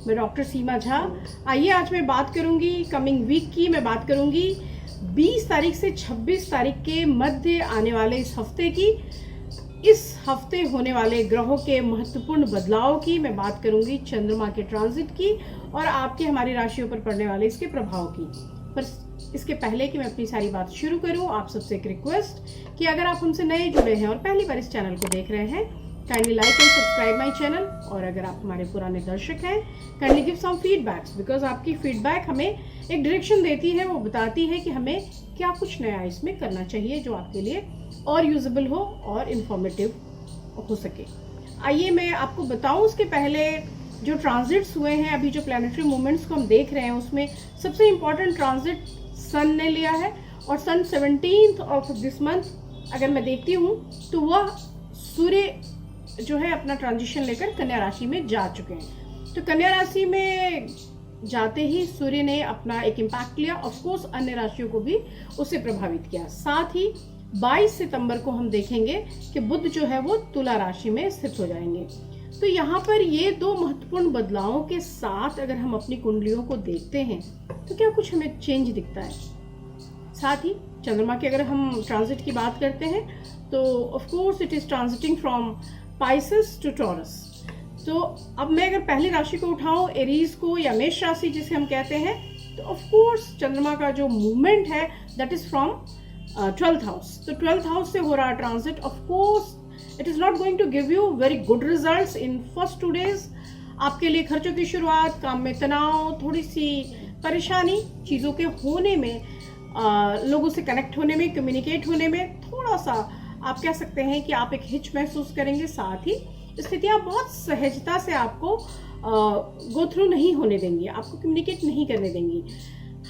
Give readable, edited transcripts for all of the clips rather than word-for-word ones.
मैं डॉक्टर सीमा झा। आइए आज मैं बात करूंगी कमिंग वीक की। मैं बात करूंगी 20 तारीख से 26 तारीख के मध्य आने वाले इस हफ्ते की, इस हफ्ते होने वाले ग्रहों के महत्वपूर्ण बदलाव की। मैं बात करूंगी चंद्रमा के ट्रांजिट की और आपके हमारी राशियों पर पड़ने वाले इसके प्रभाव की। पर इसके पहले कि मैं अपनी सारी बात शुरू करूं, आप सबसे एक रिक्वेस्ट कि अगर आप हमसे नए जुड़े हैं और पहली बार इस चैनल को देख रहे हैं, kindly like and subscribe my channel. और अगर आप हमारे पुराने दर्शक हैं, kindly give some feedbacks, because आपकी फीडबैक हमें एक डायरेक्शन देती है, वो बताती है कि हमें क्या कुछ नया इसमें करना चाहिए जो आपके लिए और यूजेबल हो और इंफॉर्मेटिव हो सके। आइए मैं आपको बताऊं उसके पहले जो ट्रांजिट्स हुए हैं, अभी जो प्लैनेटरी मूवमेंट्स को हम देख रहे हैं, उसमें सबसे इम्पॉर्टेंट ट्रांजिट सन ने लिया है। और सन 17th ऑफ दिस मंथ अगर मैं देखती हूँ तो वह सूर्य जो है अपना ट्रांजिशन लेकर कन्या राशि में जा चुके हैं। तो कन्या राशि में जाते ही सूर्य ने अपना एक इम्पैक्ट लिया। ऑफ कोर्स अन्य राशियों को भी उससे प्रभावित किया। साथ ही 22 सितंबर को हम देखेंगे कि बुध जो है वो तुला राशि में स्थित हो जाएंगे। तो यहाँ पर ये दो महत्वपूर्ण बदलावों के साथ अगर हम अपनी कुंडलियों को देखते हैं तो क्या कुछ हमें चेंज दिखता है। साथ ही चंद्रमा की अगर हम ट्रांजिट की बात करते हैं तो of course it is transiting from Pisces to Taurus. तो अब मैं अगर पहली राशि को उठाऊं, एरीज को या मेष राशि जिसे हम कहते हैं, तो ऑफ कोर्स चंद्रमा का जो मूवमेंट है that is from 12th house. तो 12th हाउस से हो रहा transit, of course it is not going to give you very good results in first 2 days। आपके लिए खर्चों की शुरुआत, काम में तनाव, थोड़ी सी परेशानी, चीज़ों के होने में, लोगों से कनेक्ट होने में, कम्युनिकेट होने में थोड़ा सा आप कह सकते हैं कि आप एक हिच महसूस करेंगे। साथ ही स्थितियाँ बहुत सहजता से आपको गो थ्रू नहीं होने देंगी, आपको कम्युनिकेट नहीं करने देंगी।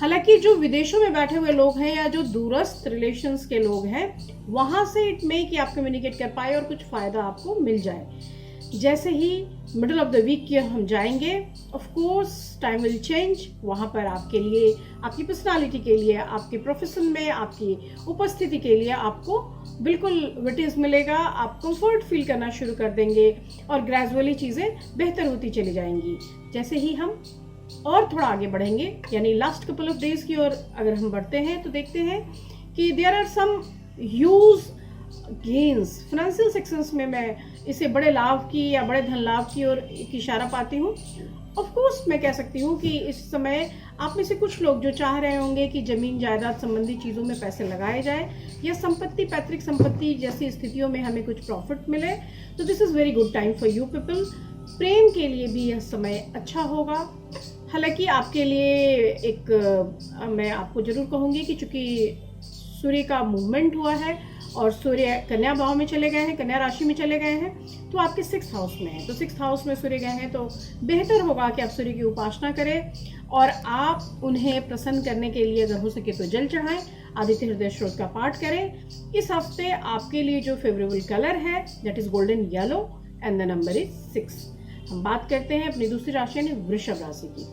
हालांकि जो विदेशों में बैठे हुए लोग हैं या जो दूरस्थ रिलेशंस के लोग हैं, वहाँ से इट मे कि आप कम्युनिकेट कर पाए और कुछ फ़ायदा आपको मिल जाए। जैसे ही मिडल ऑफ द वीक की हम जाएंगे, of course time will change. वहाँ पर आपके लिए, आपकी पर्सनालिटी के लिए, आपके प्रोफेशन में आपकी उपस्थिति के लिए आपको बिल्कुल विटेज मिलेगा। आप कंफर्ट फील करना शुरू कर देंगे और ग्रेजुअली चीज़ें बेहतर होती चली जाएंगी। जैसे ही हम और थोड़ा आगे बढ़ेंगे, यानी लास्ट कपल ऑफ डेज की ओर अगर हम बढ़ते हैं, तो देखते हैं कि there are some huge gains financial sections में। मैं इसे बड़े लाभ की या बड़े धन लाभ की ओर एक इशारा पाती हूँ। ऑफ कोर्स मैं कह सकती हूँ कि इस समय आप में से कुछ लोग जो चाह रहे होंगे कि जमीन जायदाद संबंधी चीज़ों में पैसे लगाए जाए या संपत्ति, पैतृक संपत्ति जैसी स्थितियों में हमें कुछ प्रॉफिट मिले, तो this is very good time for you people. प्रेम के लिए भी यह समय अच्छा होगा। हालांकि आपके लिए एक मैं आपको जरूर कहूँगी कि चूंकि सूर्य का मूवमेंट हुआ है और सूर्य कन्या भाव में चले गए हैं, कन्या राशि में चले गए हैं, तो आपके 6th हाउस में है। तो 6th हाउस में सूर्य गए हैं, तो बेहतर होगा कि आप सूर्य की उपासना करें और आप उन्हें प्रसन्न करने के लिए अगर हो सके तो जल चढ़ाएं, आदित्य हृदय स्रोत का पाठ करें। इस हफ्ते आपके लिए जो फेवरेबल कलर है that is golden yellow and the number is 6। हम बात करते हैं अपनी दूसरी राशि यानी वृषभ राशि की।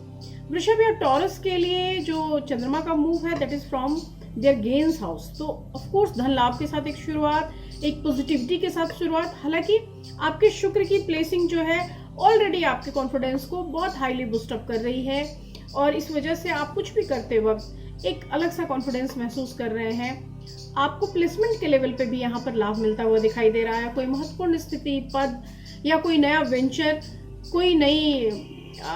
वृषभ या टॉरस के लिए जो चंद्रमा का मूव है that is from their gains house. तो ऑफ कोर्स धन लाभ के साथ एक शुरुआत, एक पॉजिटिविटी के साथ शुरुआत। हालांकि आपके शुक्र की प्लेसिंग जो है ऑलरेडी आपके कॉन्फिडेंस को बहुत हाईली बूस्टअप कर रही है और इस वजह से आप कुछ भी करते वक्त एक अलग सा कॉन्फिडेंस महसूस कर रहे हैं। आपको प्लेसमेंट के लेवल पे भी यहाँ पर लाभ मिलता हुआ दिखाई दे रहा है। कोई महत्वपूर्ण स्थिति, पद या कोई नया वेंचर, कोई नई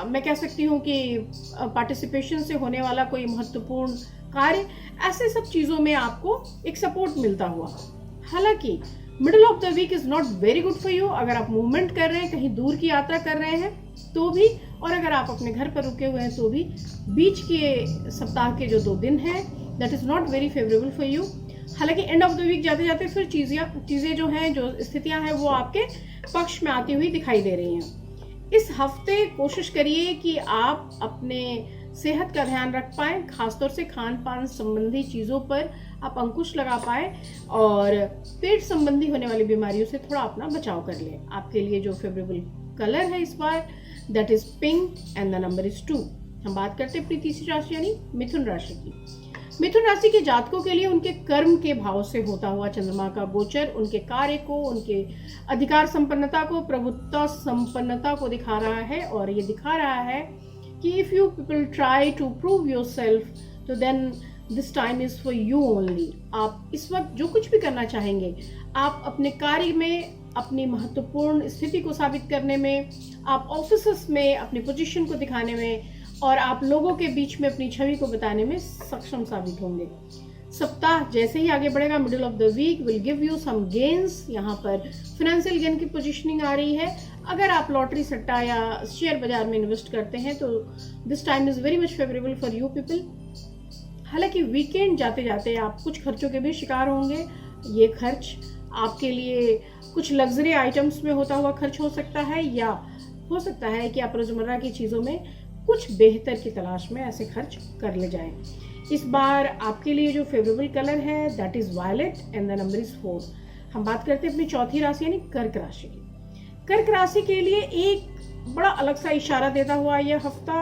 मैं कह सकती हूँ कि पार्टिसिपेशन से होने वाला कोई महत्वपूर्ण कार्य, ऐसे सब चीज़ों में आपको एक सपोर्ट मिलता हुआ। हालांकि middle of the week is not very good for you. अगर आप मूवमेंट कर रहे हैं, कहीं दूर की यात्रा कर रहे हैं तो भी, और अगर आप अपने घर पर रुके हुए हैं तो भी, बीच के सप्ताह के जो 2 दिन हैं that is not very favourable for you. हालांकि एंड ऑफ द वीक जाते जाते फिर चीज़ें जो हैं, जो स्थितियाँ हैं, वो आपके पक्ष में आती हुई दिखाई दे रही हैं। इस हफ्ते कोशिश करिए कि आप अपने सेहत का ध्यान रख पाएँ, खासतौर से खान पान संबंधी चीज़ों पर आप अंकुश लगा पाए और पेट संबंधी होने वाली बीमारियों से थोड़ा अपना बचाव कर लें। आपके लिए जो फेवरेबल कलर है इस बार that is pink and the number is 2। हम बात करते हैं अपनी तीसरी राशि यानी मिथुन राशि की। मिथुन राशि के जातकों के लिए उनके कर्म के भाव से होता हुआ चंद्रमा का गोचर उनके कार्य को, उनके अधिकार संपन्नता को, प्रभुत्व संपन्नता को दिखा रहा है। और ये दिखा रहा है कि if you people try to prove yourself तो then this time is for you only. आप इस वक्त जो कुछ भी करना चाहेंगे, आप अपने कार्य में अपनी महत्वपूर्ण स्थिति को साबित करने में, आप ऑफिस में अपनी पोजीशन को दिखाने में, और आप लोगों के बीच में अपनी छवि को बताने में सक्षम साबित होंगे। सप्ताह जैसे ही आगे बढ़ेगा, middle of the week will give you some gains. यहाँ पर फाइनेंशियल गेन की पोजीशनिंग आ रही है। अगर आप लॉटरी, सट्टा या शेयर बाजार में इन्वेस्ट करते हैं तो this time is very much favourable for you people. हालांकि वीकेंड जाते जाते आप कुछ खर्चों के भी शिकार होंगे। ये खर्च आपके लिए कुछ लग्जरी आइटम्स में होता हुआ खर्च हो सकता है, या हो सकता है कि आप रोजमर्रा की चीज़ों में कुछ बेहतर की तलाश में ऐसे खर्च कर ले जाएं। इस बार आपके लिए जो फेवरेबल कलर है that is violet and the number is 4। हम बात करते हैं अपनी चौथी राशि यानी कर्क राशि की। कर्क राशि के लिए एक बड़ा अलग सा इशारा देता हुआ यह हफ्ता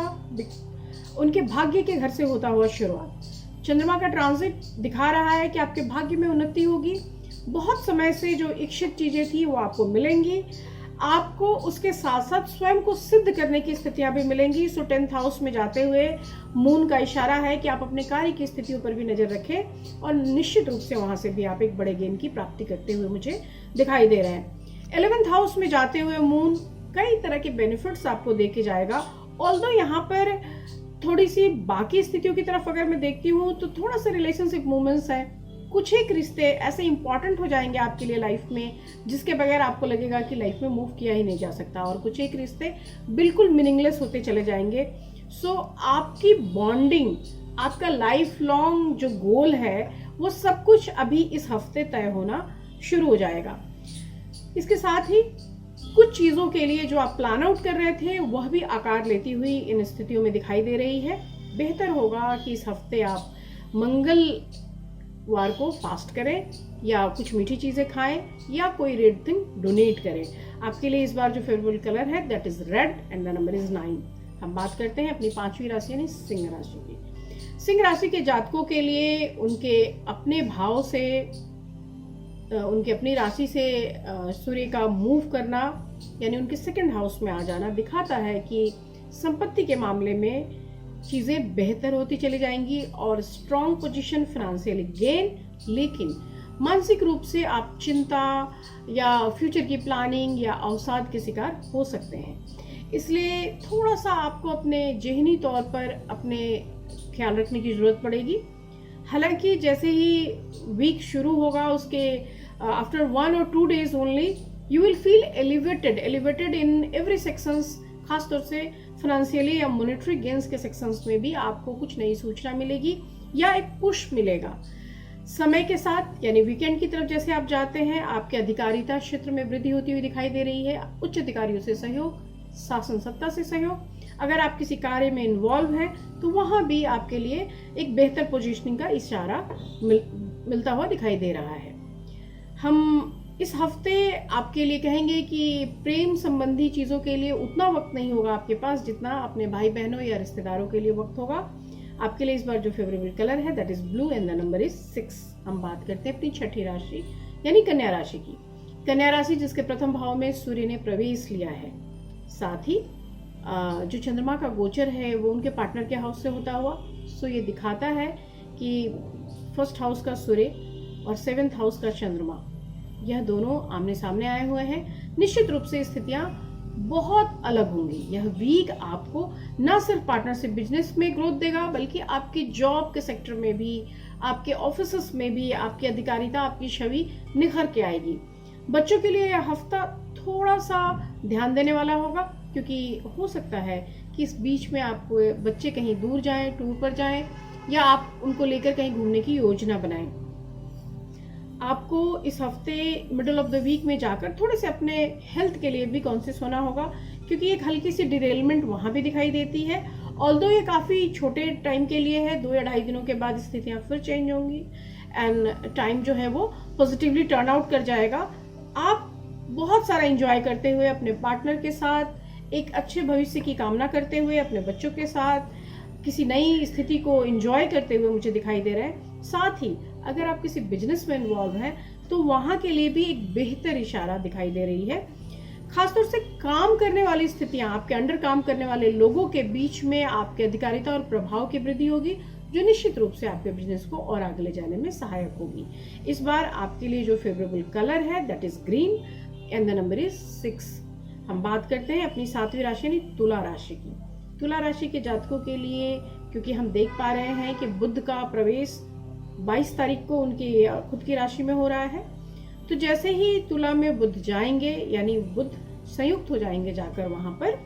उनके भाग्य के घर से होता हुआ शुरुआत। चंद्रमा का ट्रांजिट दिखा रहा है कि आपके भाग्य में उन्नति होगी। बहुत समय से जो इच्छित चीजें थी वो आपको मिलेंगी। आपको उसके साथ साथ स्वयं को सिद्ध करने की स्थितियां भी मिलेंगी। सो 10th हाउस में जाते हुए मून का इशारा है कि आप अपने कार्य की स्थितियों पर भी नजर रखें, और निश्चित रूप से वहां से भी आप एक बड़े गेन की प्राप्ति करते हुए मुझे दिखाई दे रहे हैं। 11th हाउस में जाते हुए मून कई तरह के बेनिफिट्स आपको दे के जाएगा। ऑल्दो यहाँ पर थोड़ी सी बाकी स्थितियों की तरफ अगर मैं देखती हूँ तो थोड़ा सा रिलेशनशिप मूवमेंट्स है। कुछ एक रिश्ते ऐसे इंपॉर्टेंट हो जाएंगे आपके लिए लाइफ में जिसके बगैर आपको लगेगा कि लाइफ में मूव किया ही नहीं जा सकता, और कुछ एक रिश्ते बिल्कुल मीनिंगलेस होते चले जाएंगे। सो आपकी बॉन्डिंग, आपका लाइफ लॉन्ग जो गोल है वो सब कुछ अभी इस हफ्ते तय होना शुरू हो जाएगा। इसके साथ ही कुछ चीजों के लिए जो आप प्लान आउट कर रहे थे वह भी आकार लेती हुई इन स्थितियों में दिखाई दे रही है। बेहतर होगा कि इस हफ्ते आप मंगलवार को फास्ट करें, या कुछ मीठी चीजें खाएं, या कोई रेड थिंग डोनेट करें। आपके लिए इस बार जो फेवरेबल कलर है that is red and the number is 9। हम बात करते हैं अपनी पांचवी राशि यानी सिंह राशि की। सिंह राशि के जातकों के लिए उनके अपने भाव से, उनकी अपनी राशि से सूर्य का मूव करना यानी उनके 2nd हाउस में आ जाना दिखाता है कि संपत्ति के मामले में चीजें बेहतर होती चली जाएंगी और स्ट्रॉन्ग पोजीशन, फाइनेंशियली गेन। लेकिन मानसिक रूप से आप चिंता या फ्यूचर की प्लानिंग या अवसाद के शिकार हो सकते हैं। इसलिए थोड़ा सा आपको अपने ज़हनी तौर पर अपने ख्याल रखने की जरूरत पड़ेगी। हालांकि जैसे ही वीक शुरू होगा उसके after 1 or 2 days only you will feel elevated in every sections. खासतौर से फाइनेंशियली या मॉनेटरी गेन्स के सेक्शंस में भी आपको कुछ नई सूचना मिलेगी या एक पुश मिलेगा। समय के साथ यानी वीकेंड की तरफ जैसे आप जाते हैं, आपके अधिकारिता क्षेत्र में वृद्धि होती हुई दिखाई दे रही है। उच्च अधिकारियों से सहयोग, शासन सत्ता से सहयोग। अगर आप किसी कार्य में इन्वॉल्व हैं तो वहां भी आपके लिए एक बेहतर पोजीशनिंग का इशारा मिलता हुआ दिखाई दे रहा है। हम इस हफ्ते आपके लिए कहेंगे कि प्रेम संबंधी चीजों के लिए उतना वक्त नहीं होगा आपके पास जितना अपने भाई बहनों या रिश्तेदारों के लिए वक्त होगा। आपके लिए इस बार जो फेवरेबल कलर है that is blue and the number is 6। हम बात करते हैं अपनी छठी राशि यानी कन्या राशि की। कन्या राशि जिसके प्रथम भाव में सूर्य ने प्रवेश लिया है, साथ ही जो चंद्रमा का गोचर है वो उनके पार्टनर के हाउस से होता हुआ। सो ये दिखाता है कि 1st हाउस का सूर्य और 7th हाउस का चंद्रमा, यह दोनों आमने सामने आए हुए हैं। निश्चित रूप से स्थितियां बहुत अलग होंगी। यह वीक आपको न सिर्फ पार्टनरशिप बिजनेस में ग्रोथ देगा बल्कि आपकी जॉब के सेक्टर में भी, आपके ऑफिस में भी आपकी अधिकारिता, आपकी छवि निखर के आएगी। बच्चों के लिए यह हफ्ता थोड़ा सा ध्यान देने वाला होगा क्योंकि हो सकता है कि इस बीच में आपको बच्चे कहीं दूर जाएं, टूर पर जाएं, या आप उनको लेकर कहीं घूमने की योजना बनाएं। आपको इस हफ्ते मिडिल ऑफ द वीक में जाकर थोड़े से अपने हेल्थ के लिए भी कॉन्शियस होना होगा क्योंकि एक हल्की सी डिरेलमेंट वहां भी दिखाई देती है। ऑल्दो ये काफी छोटे टाइम के लिए है, 2 या 2.5 दिनों के बाद स्थितियां फिर चेंज होंगी एंड टाइम जो है वो पॉजिटिवली टर्न आउट कर जाएगा। आप बहुत सारा एंजॉय करते हुए अपने पार्टनर के साथ, एक अच्छे भविष्य की कामना करते हुए अपने बच्चों के साथ किसी नई स्थिति को एंजॉय करते हुए मुझे दिखाई दे रहा है। साथ ही अगर आप किसी बिजनेस में इन्वॉल्व हैं तो वहाँ के लिए भी एक बेहतर इशारा दिखाई दे रही है। खासतौर से काम करने वाली स्थितियां, आपके अंडर काम करने वाले लोगों के बीच में आपके अधिकारिता और प्रभाव की वृद्धि होगी, जो निश्चित रूप से आपके बिजनेस को और आगे ले जाने में सहायक होगी। इस बार आपके लिए जो फेवरेबल कलर है that is green and the number is 6। हम बात करते हैं अपनी 7वीं राशि यानी तुला राशि की। तुला राशि के जातकों के लिए, क्योंकि हम देख पा रहे हैं कि बुध का प्रवेश 22 तारीख को उनकी खुद की राशि में हो रहा है, तो जैसे ही तुला में बुध जाएंगे यानी बुध संयुक्त हो जाएंगे जाकर वहां पर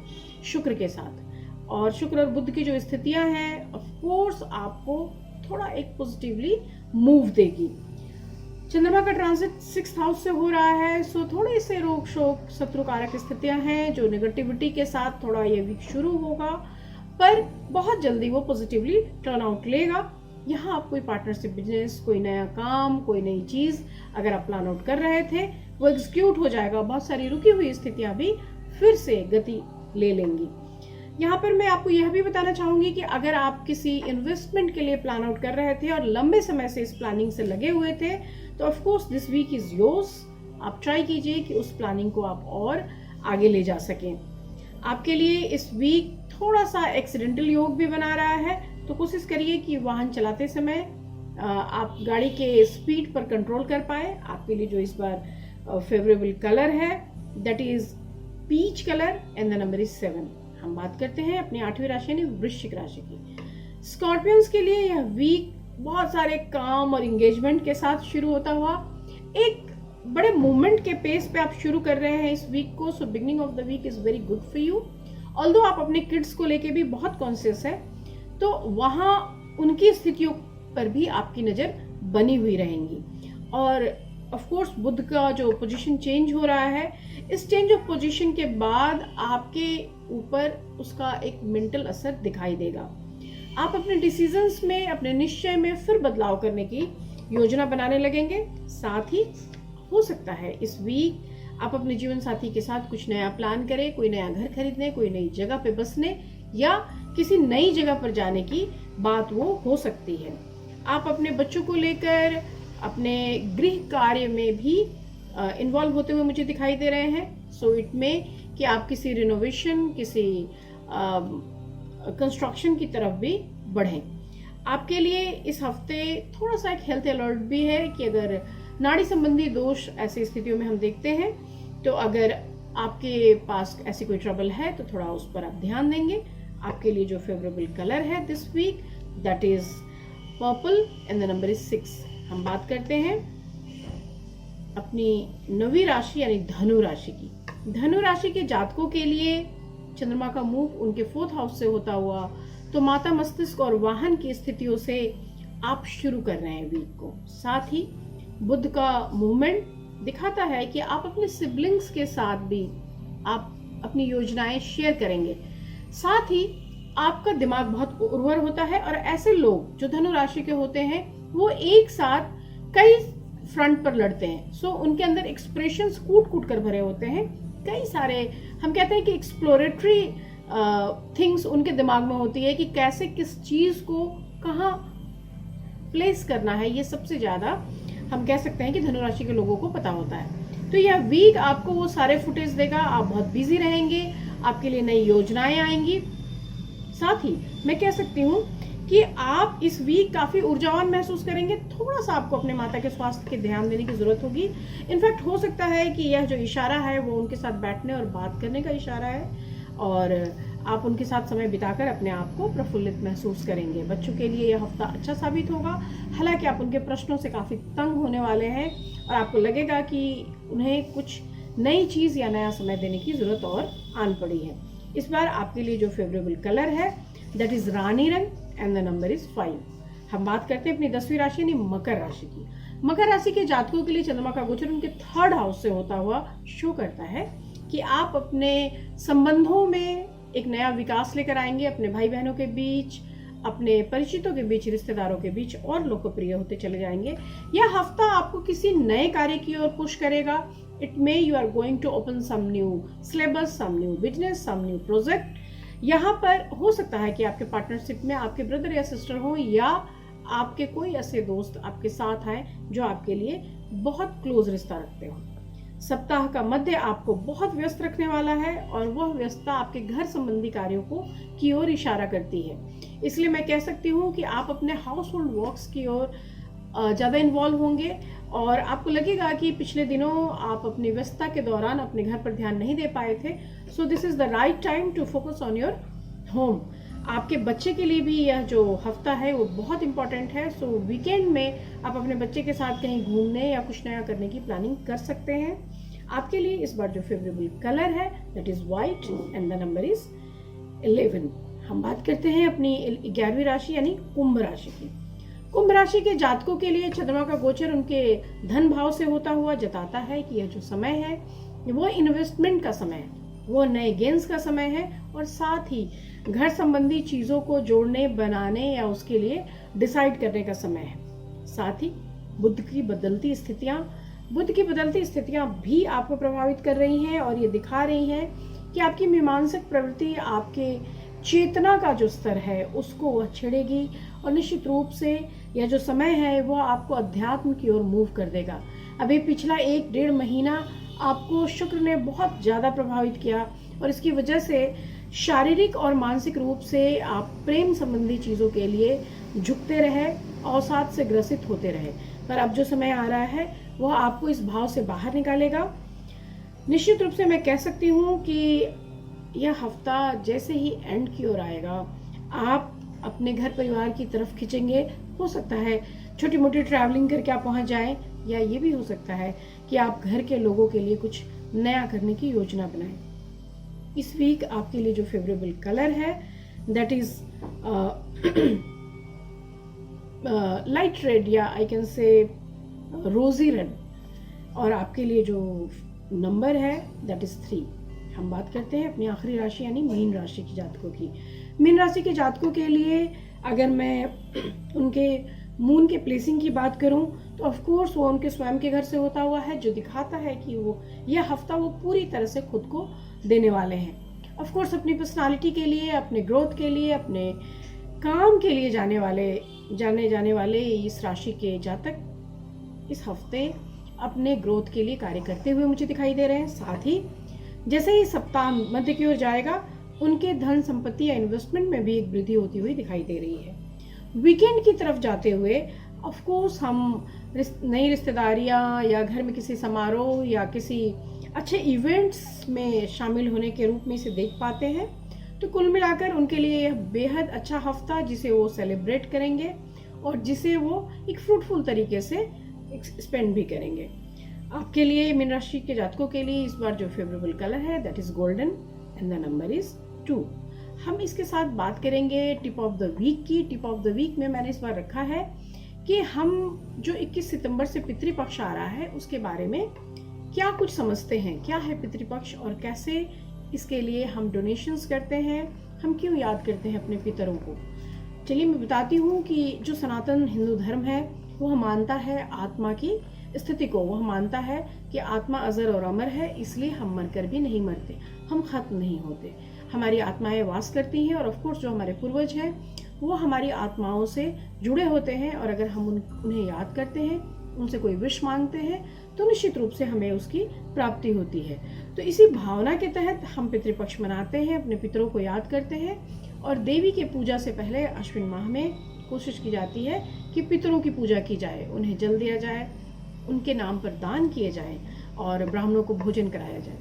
शुक्र के साथ, और शुक्र और बुध की जो स्थितियां हैं ऑफ कोर्स आपको थोड़ा एक पॉजिटिवली मूव देगी। चंद्रमा का ट्रांजिट 6th हाउस से हो रहा है, सो थोड़े से रोग शोक शत्रु कारक स्थितियां हैं जो नेगेटिविटी के साथ थोड़ा ये वीक शुरू होगा, पर बहुत जल्दी वो पॉजिटिवली टर्न आउट लेगा। यहाँ आप कोई पार्टनरशिप बिजनेस, कोई नया काम, कोई नई चीज अगर आप प्लान आउट कर रहे थे वो एग्जीक्यूट हो जाएगा। बहुत सारी रुकी हुई स्थितियां भी फिर से गति ले लेंगी। यहाँ पर मैं आपको यह भी बताना चाहूंगी कि अगर आप किसी इन्वेस्टमेंट के लिए प्लान आउट कर रहे थे और लंबे समय से इस प्लानिंग से लगे हुए थे, तो of course this week is yours. आप ट्राई कीजिए कि उस प्लानिंग को आप और आगे ले जा सकें। आपके लिए इस वीक थोड़ा सा एक्सीडेंटल योग भी बना रहा है, तो कोशिश करिए कि वाहन चलाते समय आप गाड़ी के स्पीड पर कंट्रोल कर पाए। आपके लिए जो इस बार फेवरेबल कलर है that is peach colour and the number is 7। हम बात करते हैं अपनी 8वीं राशि यानी वृश्चिक राशि की। स्कॉर्पियंस के लिए यह वीक बहुत सारे काम और एंगेजमेंट के साथ शुरू होता हुआ एक बड़े मूवमेंट के पेस पे आप शुरू कर रहे हैं इस वीक को। So beginning of the week is very good for you. Although आप अपने किड्स को लेके भी बहुत कॉन्शियस है, तो वहाँ उनकी स्थितियों पर भी आपकी नज़र बनी हुई रहेंगी। और ऑफ कोर्स बुध का जो पोजीशन चेंज हो रहा है, इस चेंज ऑफ पोजीशन के बाद आपके ऊपर उसका एक मेंटल असर दिखाई देगा। आप अपने डिसीजंस में, अपने निश्चय में फिर बदलाव करने की योजना बनाने लगेंगे। साथ ही हो सकता है इस वीक आप अपने जीवन साथी के साथ कुछ नया प्लान करें, कोई नया घर खरीदने, कोई नई जगह पे बसने या किसी नई जगह पर जाने की बात वो हो सकती है। आप अपने बच्चों को लेकर अपने गृह कार्य में भी इन्वॉल्व होते हुए मुझे दिखाई दे रहे हैं। सो इट में कि आप किसी रिनोवेशन, किसी कंस्ट्रक्शन की तरफ भी बढ़ें। आपके लिए इस हफ्ते थोड़ा सा एक हेल्थ अलर्ट भी है कि अगर नाड़ी संबंधी दोष ऐसी स्थितियों में हम देखते हैं, तो अगर आपके पास ऐसी कोई ट्रबल है तो थोड़ा उस पर आप ध्यान देंगे। आपके लिए जो फेवरेबल कलर है this week that is purple and the number is 6। हम बात करते हैं अपनी 9वीं राशि यानी धनु राशि की। धनु राशि के जातकों के लिए चंद्रमा का मूव उनके 4th हाउस से होता हुआ, तो माता मस्तिष्क और वाहन की स्थितियों से आप शुरू कर रहे हैं वीक को। साथ ही बुध का मूवमेंट दिखाता है कि आप अपने सिबलिंग्स के साथ भी आप अपनी योजनाएं शेयर करेंगे। साथ ही आपका दिमाग बहुत उर्वर होता है, और ऐसे लोग जो धनु राशि के होते हैं वो एक साथ कई फ्रंट पर लड़ते हैं। सो उनके अंदर एक्सप्रेशंस कूट कूट कर भरे होते हैं। कई सारे हम कहते हैं कि एक्सप्लोरेटरी थिंग्स उनके दिमाग में होती है कि कैसे किस चीज को कहाँ प्लेस करना है, ये सबसे ज्यादा हम कह सकते हैं कि धनु राशि के लोगों को पता होता है। तो यह वीक आपको वो सारे फुटेज देगा। आप बहुत बिजी रहेंगे, आपके लिए नई योजनाएं आएंगी। साथ ही मैं कह सकती हूँ कि आप इस वीक काफी ऊर्जावान महसूस करेंगे। थोड़ा सा आपको अपने माता के स्वास्थ्य के ध्यान देने की जरूरत होगी। इनफैक्ट हो सकता है कि यह जो इशारा है वो उनके साथ बैठने और बात करने का इशारा है, और आप उनके साथ समय बिताकर अपने आप को प्रफुल्लित महसूस करेंगे। बच्चों के लिए यह हफ्ता अच्छा साबित होगा। हालांकि आप उनके प्रश्नों से काफ़ी तंग होने वाले हैं और आपको लगेगा कि उन्हें कुछ नई चीज़ या नया समय देने की ज़रूरत और आन पड़ी है। इस बार आपके लिए जो फेवरेबल कलर है दैट इज़ रानी रंग एंड द नंबर इज़ 5। हम बात करते हैं अपनी 10वीं राशि यानी मकर राशि की। मकर राशि के जातकों के लिए चंद्रमा का गोचर उनके 3rd हाउस से होता हुआ शो करता है कि आप अपने संबंधों में एक नया विकास लेकर आएंगे। अपने भाई बहनों के बीच, अपने परिचितों के बीच, रिश्तेदारों के बीच और लोकप्रिय होते चले जाएंगे। यह हफ्ता आपको किसी नए कार्य की ओर पुश करेगा। It may you are going to open some new syllabus, some new business, some new project, यहाँ पर हो सकता है कि आपके पार्टनरशिप में आपके ब्रदर या सिस्टर हो, या आपके कोई ऐसे दोस्त आपके साथ आए जो आपके लिए बहुत क्लोज रिश्ता रखते हो। सप्ताह का मध्य आपको बहुत व्यस्त रखने वाला है और वह व्यस्तता आपके घर संबंधी कार्यों की ओर इशारा करती है। इसलिए मैं कह सकती हूँ कि आप अपने हाउस होल्ड वर्क्स की ओर ज़्यादा इन्वॉल्व होंगे और आपको लगेगा कि पिछले दिनों आप अपनी व्यस्तता के दौरान अपने घर पर ध्यान नहीं दे पाए थे। So this is the right time to focus on your home. आपके बच्चे के लिए भी यह जो हफ्ता है वो बहुत इंपॉर्टेंट है। सो वीकेंड में आप अपने बच्चे के साथ कहीं घूमने या कुछ नया करने की प्लानिंग कर सकते हैं। आपके लिए इस बार जो फेवरेबल कलर है that is white and the number is 11। हम बात करते हैं अपनी 11वीं राशि यानी कुंभ राशि की। कुंभ राशि के जातकों के लिए चंद्रमा का गोचर उनके धन भाव से होता हुआ जताता है कि यह जो समय है वो इन्वेस्टमेंट का समय है, वो नए गेन्स का समय है और साथ ही घर संबंधी चीज़ों को जोड़ने, बनाने या उसके लिए डिसाइड करने का समय है। साथ ही बुध की बदलती स्थितियां भी आपको प्रभावित कर रही हैं और ये दिखा रही हैं कि आपकी मीमांसक प्रवृत्ति आपके चेतना का जो स्तर है उसको वह छेड़ेगी और निश्चित रूप से यह जो समय है वह आपको अध्यात्म की ओर मूव कर देगा। अभी पिछला 1-1.5 महीना आपको शुक्र ने बहुत ज़्यादा प्रभावित किया और इसकी वजह से शारीरिक और मानसिक रूप से आप प्रेम संबंधी चीज़ों के लिए झुकते रहे, अवसाद से ग्रसित होते रहे। पर अब जो समय आ रहा है वह आपको इस भाव से बाहर निकालेगा। निश्चित रूप से मैं कह सकती हूँ कि यह हफ्ता जैसे ही एंड की ओर आएगा आप अपने घर परिवार की तरफ खिंचेंगे। हो सकता है छोटी मोटी ट्रैवलिंग करके आप वहाँ जाएं, या ये भी हो सकता है कि आप घर के लोगों के लिए कुछ नया करने की योजना बनाएं। इस वीक आपके लिए जो फेवरेबल कलर है दैट इज लाइट रेड या आई कैन से रोजी रेड, और आपके लिए जो नंबर है दैट इज 3। हम बात करते हैं अपनी आखिरी राशि यानी मीन राशि के जातकों की। मीन राशि के जातकों के लिए अगर मैं उनके मून के प्लेसिंग की बात करूं तो ऑफ कोर्स वो उनके स्वयं के घर से होता हुआ है, जो दिखाता है कि वो यह हफ्ता वो पूरी तरह से खुद को देने वाले हैं। ऑफ कोर्स अपनी पर्सनालिटी के लिए, अपने ग्रोथ के लिए, अपने काम के लिए जाने वाले इस राशि के जातक इस हफ्ते अपने ग्रोथ के लिए कार्य करते हुए मुझे दिखाई दे रहे हैं। साथ ही जैसे ही सप्ताह मध्य की ओर जाएगा उनके धन संपत्ति या इन्वेस्टमेंट में भी एक वृद्धि होती हुई दिखाई दे रही है। वीकेंड की तरफ जाते हुए ऑफ कोर्स हम नई रिश्तेदारियां या घर में किसी समारोह या किसी अच्छे इवेंट्स में शामिल होने के रूप में इसे देख पाते हैं। तो कुल मिलाकर उनके लिए यह बेहद अच्छा हफ्ता जिसे वो सेलिब्रेट करेंगे और जिसे वो एक फ्रूटफुल तरीके से स्पेंड भी करेंगे। आपके लिए मीन राशि के जातकों के लिए इस बार जो फेवरेबल कलर है that is golden and the number is 2। हम इसके साथ बात करेंगे टिप ऑफ द वीक की। टिप ऑफ द वीक में मैंने इस बार रखा है कि हम जो 21 सितंबर से पितृपक्ष आ रहा है उसके बारे में क्या कुछ समझते हैं, क्या है पितृपक्ष और कैसे इसके लिए हम डोनेशंस करते हैं, हम क्यों याद करते हैं अपने पितरों को। चलिए मैं बताती हूँ कि जो सनातन हिंदू धर्म है वह मानता है आत्मा की स्थिति को। वह मानता है कि आत्मा अजर और अमर है, इसलिए हम मरकर भी नहीं मरते, हम खत्म नहीं होते, हमारी आत्माएं वास करती हैं और ऑफ कोर्स जो हमारे पूर्वज हैं वो हमारी आत्माओं से जुड़े होते हैं और अगर हम उन्हें याद करते हैं, उनसे कोई विश मांगते हैं तो निश्चित रूप से हमें उसकी प्राप्ति होती है। तो इसी भावना के तहत हम पितृपक्ष मनाते हैं, अपने पितरों को याद करते हैं और देवी के पूजा से पहले अश्विन माह में कोशिश की जाती है कि पितरों की पूजा की जाए, उन्हें जल दिया जाए, उनके नाम पर दान किए जाए और ब्राह्मणों को भोजन कराया जाए।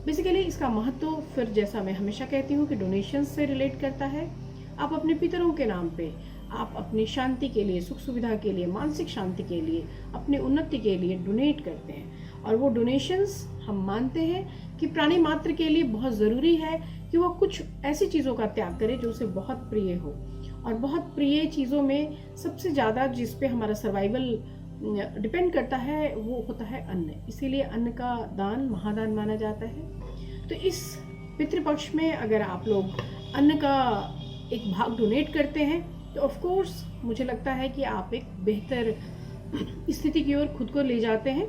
बेसिकली इसका महत्व फिर जैसा मैं हमेशा कहती हूँ कि डोनेशन से रिलेट करता है। आप अपने पितरों के नाम पे आप अपनी शांति के लिए, सुख सुविधा के लिए, मानसिक शांति के लिए, अपनी उन्नति के लिए डोनेट करते हैं और वो डोनेशंस हम मानते हैं कि प्राणी मात्र के लिए बहुत ज़रूरी है कि वह कुछ ऐसी चीज़ों का त्याग करे जो उसे बहुत प्रिय हो। और बहुत प्रिय चीज़ों में सबसे ज़्यादा जिस पे हमारा सर्वाइवल डिपेंड करता है वो होता है अन्न, इसीलिए अन्न का दान महादान माना जाता है। तो इस पितृपक्ष में अगर आप लोग अन्न का एक भाग डोनेट करते हैं तो ऑफ कोर्स मुझे लगता है कि आप एक बेहतर स्थिति की ओर खुद को ले जाते हैं।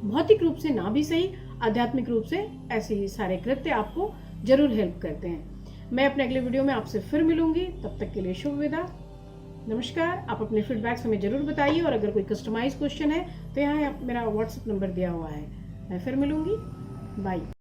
भौतिक रूप से ना भी सही, आध्यात्मिक रूप से ऐसे सारे कृत्य आपको जरूर हेल्प करते हैं। मैं अपने अगले वीडियो में आपसे फिर मिलूंगी, तब तक के लिए शुभ विदा, नमस्कार। आप अपने फीडबैक्स हमें ज़रूर बताइए, और अगर कोई कस्टमाइज क्वेश्चन है तो यहाँ मेरा व्हाट्सएप नंबर दिया हुआ है। मैं फिर मिलूंगी, बाय।